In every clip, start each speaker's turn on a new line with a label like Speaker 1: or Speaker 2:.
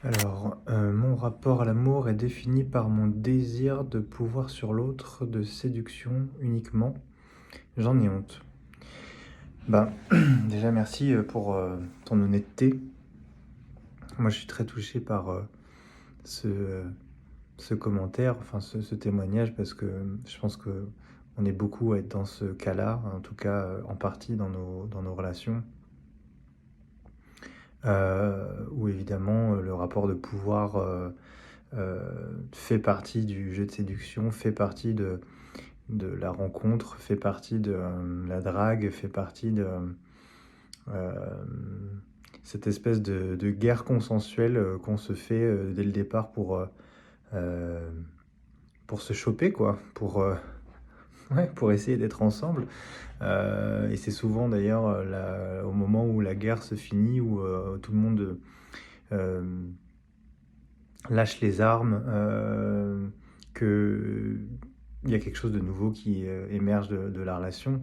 Speaker 1: Mon rapport à l'amour est défini par mon désir de pouvoir sur l'autre, de séduction uniquement. J'en ai honte. Bah, déjà merci pour ton honnêteté. Moi, je suis très touché par ce, ce commentaire, enfin ce témoignage, parce que je pense que on est beaucoup à être dans ce cas-là, en tout cas en partie dans nos relations, où évidemment le rapport de pouvoir fait partie du jeu de séduction, fait partie de la rencontre, fait partie de la drague, fait partie de cette espèce de guerre consensuelle qu'on se fait dès le départ euh, pour se choper, quoi, ouais, pour essayer d'être ensemble. Et c'est souvent d'ailleurs au moment où la guerre se finit, où tout le monde euh, lâche les armes, que il y a quelque chose de nouveau qui émerge de la relation.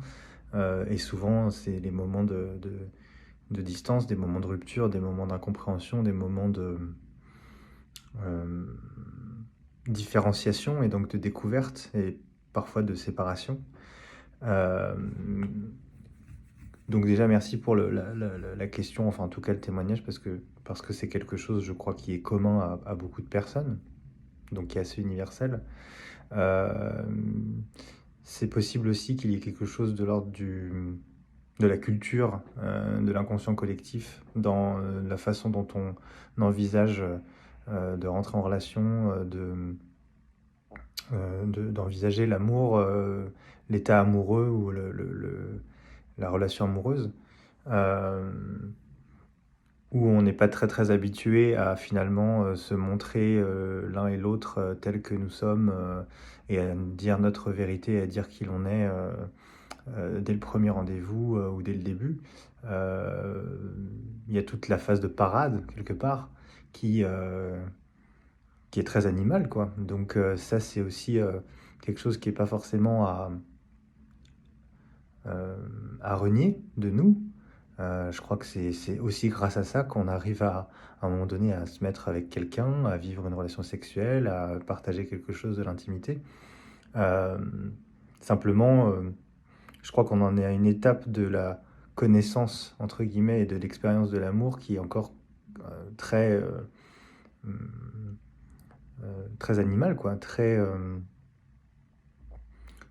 Speaker 1: Et souvent, c'est les moments de distance, des moments de rupture, des moments d'incompréhension, des moments de euh, différenciation et donc de découverte et parfois de séparation. Euh, donc déjà, merci pour la question, enfin en tout cas le témoignage, parce que c'est quelque chose, je crois, qui est commun à beaucoup de personnes, donc qui est assez universel. Euh, c'est possible aussi qu'il y ait quelque chose de l'ordre de la culture, de l'inconscient collectif, dans la façon dont on envisage de rentrer en relation, d'envisager l'amour, l'état amoureux ou la relation amoureuse, euh, où on n'est pas très très habitué à finalement se montrer l'un et l'autre tels que nous sommes et à dire notre vérité, à dire qui l'on est dès le premier rendez-vous ou dès le début. Euh, Il y a toute la phase de parade, quelque part, qui, euh, qui est très animale, quoi. Donc ça, c'est aussi quelque chose qui n'est pas forcément euh, à renier de nous. Je crois que c'est aussi grâce à ça qu'on arrive à un moment donné à se mettre avec quelqu'un, à vivre une relation sexuelle, à partager quelque chose de l'intimité. Euh, Simplement, je crois qu'on en est à une étape de la connaissance, entre guillemets, et de l'expérience de l'amour qui est encore très, très animale, quoi, très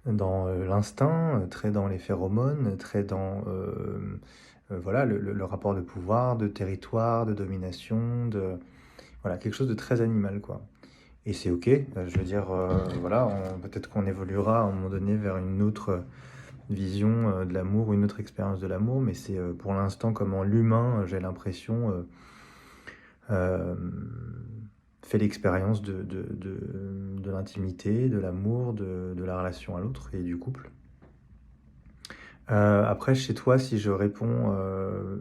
Speaker 1: dans l'instinct, très dans les phéromones, très dans voilà, le rapport de pouvoir, de territoire, de domination, voilà, quelque chose de très animal, quoi. Et c'est ok, je veux dire, voilà, peut-être qu'on évoluera à un moment donné vers une autre vision de l'amour ou une autre expérience de l'amour, mais c'est pour l'instant comment l'humain, j'ai l'impression, euh, fait l'expérience de l'intimité, de l'amour, de la relation à l'autre et du couple. Après, chez toi, si je réponds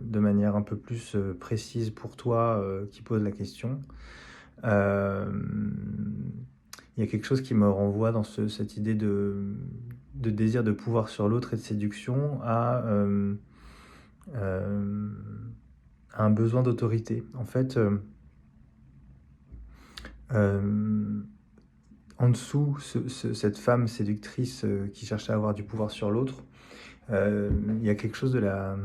Speaker 1: de manière un peu plus précise pour toi qui pose la question, euh, il y a quelque chose qui me renvoie dans cette idée de désir de pouvoir sur l'autre et de séduction euh, à un besoin d'autorité. En fait, euh, en dessous, cette femme séductrice qui cherche à avoir du pouvoir sur l'autre, il y a quelque chose de la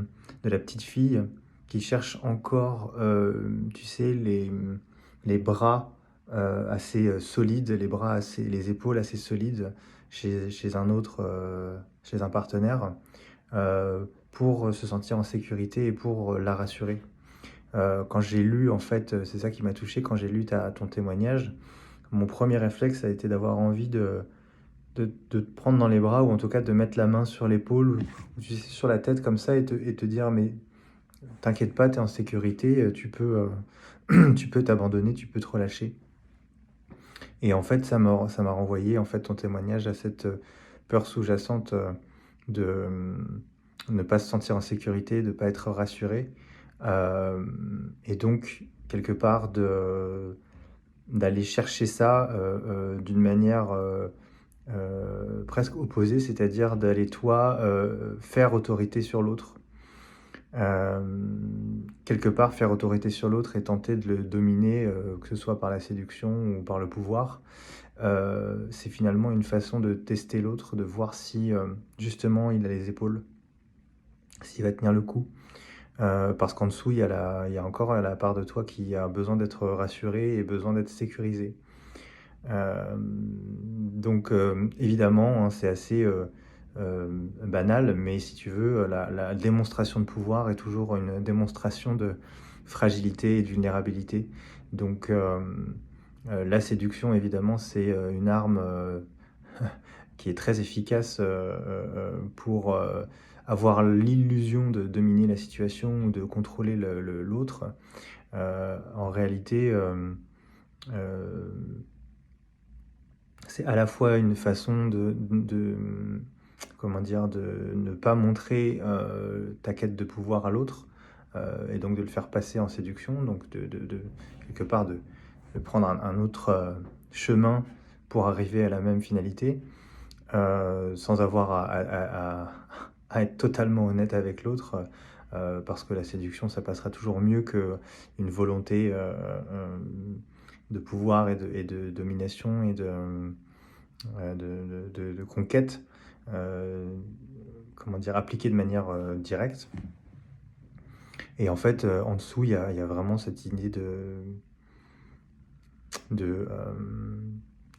Speaker 1: petite fille qui cherche encore, tu sais, les bras assez solides, les épaules assez solides chez un autre, chez un partenaire, pour se sentir en sécurité et pour la rassurer. Quand j'ai lu, en fait, c'est ça qui m'a touché, quand j'ai lu ton témoignage, mon premier réflexe a été d'avoir envie de te prendre dans les bras, ou en tout cas de mettre la main sur l'épaule, ou tu sais, sur la tête comme ça, et te dire, mais t'inquiète pas, t'es en sécurité, tu peux t'abandonner, tu peux te relâcher. Et en fait, ça m'a renvoyé, en fait, ton témoignage à cette peur sous-jacente de ne pas se sentir en sécurité, de ne pas être rassuré. Et donc, quelque part, d'aller chercher ça d'une manière presque opposée, c'est-à-dire d'aller toi faire autorité sur l'autre. Quelque part, faire autorité sur l'autre et tenter de le dominer, que ce soit par la séduction ou par le pouvoir, c'est finalement une façon de tester l'autre, de voir si, justement, il a les épaules, s'il va tenir le coup. Parce qu'en dessous, il y a encore la part de toi qui a besoin d'être rassurée et besoin d'être sécurisée. Donc évidemment, hein, c'est assez, banal, mais si tu veux, la démonstration de pouvoir est toujours une démonstration de fragilité et de vulnérabilité. Donc la séduction évidemment, c'est, une arme, qui est très efficace, pour, avoir l'illusion de dominer la situation ou de contrôler l'autre. En réalité, c'est à la fois une façon comment dire? De ne pas montrer, ta quête de pouvoir à l'autre, et donc de le faire passer en séduction, donc de quelque part de prendre un autre, chemin pour arriver à la même finalité, sans avoir à être totalement honnête avec l'autre, parce que la séduction, ça passera toujours mieux qu'une volonté, de pouvoir et de domination et de conquête, heu, comment dire? Appliquée de manière, directe. Et en fait, en dessous, il y a vraiment cette idée de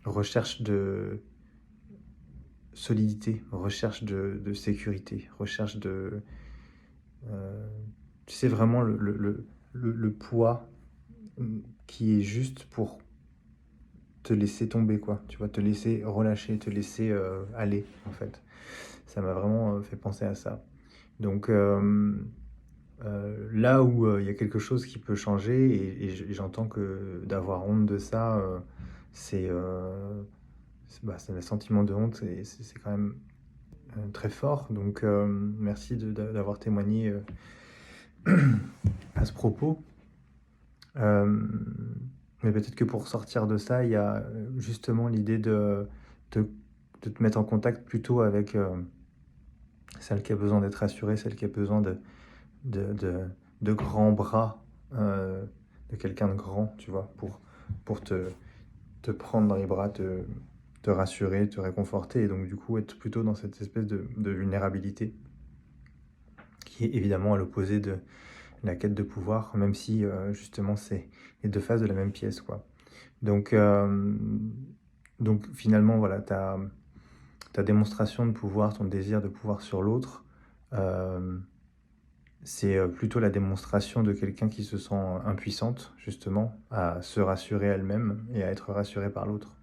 Speaker 1: recherche de solidité, recherche de sécurité, recherche heu, tu sais vraiment le poids, qui est juste pour te laisser tomber quoi, tu vois? Te laisser relâcher, te laisser, aller en fait. Ça m'a vraiment, fait penser à ça. Donc là où, il y a quelque chose qui peut changer et j'entends que d'avoir honte de ça, c'est, c'est le sentiment de honte et c'est quand même, très fort. Donc merci d'avoir témoigné, à ce propos. Mais peut-être que pour sortir de ça, il y a, justement l'idée de de te mettre en contact plutôt avec, celle qui a besoin d'être rassurée, celle qui a besoin de de de grands bras, de quelqu'un de grand, tu vois? Pour te prendre dans les bras, te rassurer, te réconforter et donc du coup être plutôt dans cette espèce de vulnérabilité qui est évidemment à l'opposé de la quête de pouvoir, même si, justement c'est les 2 faces de la même pièce, quoi. Donc donc finalement voilà, ta démonstration de pouvoir, ton désir de pouvoir sur l'autre, hem c'est, plutôt la démonstration de quelqu'un qui se sent impuissante, justement, à se rassurer elle-même et à être rassurée par l'autre.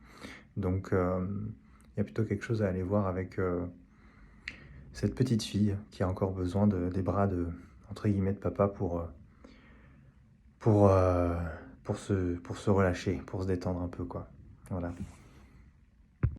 Speaker 1: Donc, il y a plutôt quelque chose à aller voir avec, cette petite fille qui a encore besoin des bras de entre guillemets «de papa» pour, heu, pour se relâcher, pour se détendre un peu, quoi. Voilà.